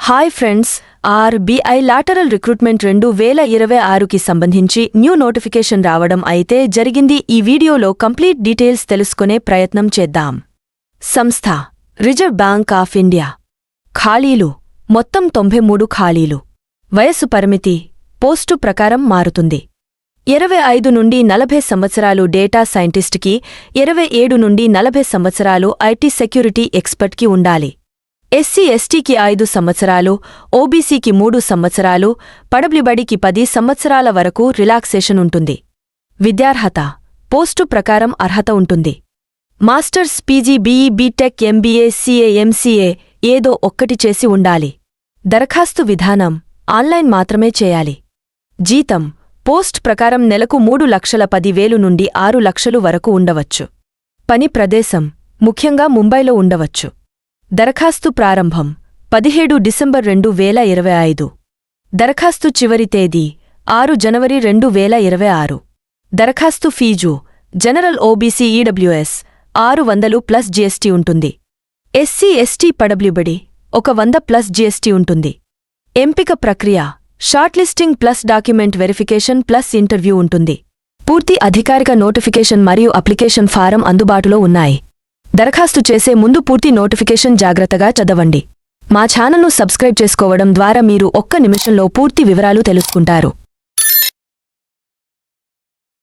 Hi friends, RBI lateral recruitment 2026కి సంబంధించి new notification రావడం అయితే జరిగింది. ఈ వీడియోలో కంప్లీట్ డీటెయిల్స్ తెలుసుకునే ప్రయత్నం చేద్దాం. సంస్థ రిజర్వ్ బ్యాంక్ ఆఫ్ ఇండియా. ఖాళీలు మొత్తం 93 ఖాళీలు. వయస్సు పరిమితి పోస్టు ప్రకారం మారుతుంది. 25 నుండి 40 సంవత్సరాలు డేటా సైంటిస్ట్కి, 27 నుండి 40 సంవత్సరాలు ఐటీ సెక్యూరిటీ ఎక్స్పర్ట్కి ఉండాలి. ఎస్సీ ఎస్టీకి 5 సంవత్సరాలు, ఓబీసీకి 3 సంవత్సరాలు, పడబ్ల్యూబడికి 10 సంవత్సరాల వరకు రిలాక్సేషన్ ఉంటుంది. విద్యార్హత పోస్టు ప్రకారం అర్హత ఉంటుంది. Masters, PG, BE, BTech, MBA, CA, MCA ఏదో ఒక్కటి చేసి ఉండాలి. దరఖాస్తు విధానం ఆన్లైన్ మాత్రమే చేయాలి. జీతం పోస్ట్ ప్రకారం నెలకు 3,10,000 నుండి 6 లక్షలు వరకు ఉండవచ్చు. పని ప్రదేశం ముఖ్యంగా ముంబైలో ఉండవచ్చు. దరఖాస్తు ప్రారంభం 17 డిసెంబర్ 2025. దరఖాస్తు చివరి తేదీ 6 జనవరి 2026. దరఖాస్తు fee general OBC EWS 600 plus GST ఉంటుంది. ఎస్సీ ఎస్టీ పడబ్ల్యూబడి 100 ప్లస్ జీఎస్టీ ఉంటుంది. ఎంపిక ప్రక్రియ shortlisting plus document verification plus interview ఉంటుంది. పూర్తి అధికారిక నోటిఫికేషన్ మరియు అప్లికేషన్ ఫారం అందుబాటులో ఉన్నాయి. దరఖాస్తు చేసే ముందు పూర్తి నోటిఫికేషన్ జాగ్రత్తగా చదవండి. మా ఛానల్ను సబ్స్క్రైబ్ చేసుకోవడం ద్వారా మీరు ఒక్క నిమిషంలో పూర్తి వివరాలు తెలుసుకుంటారు.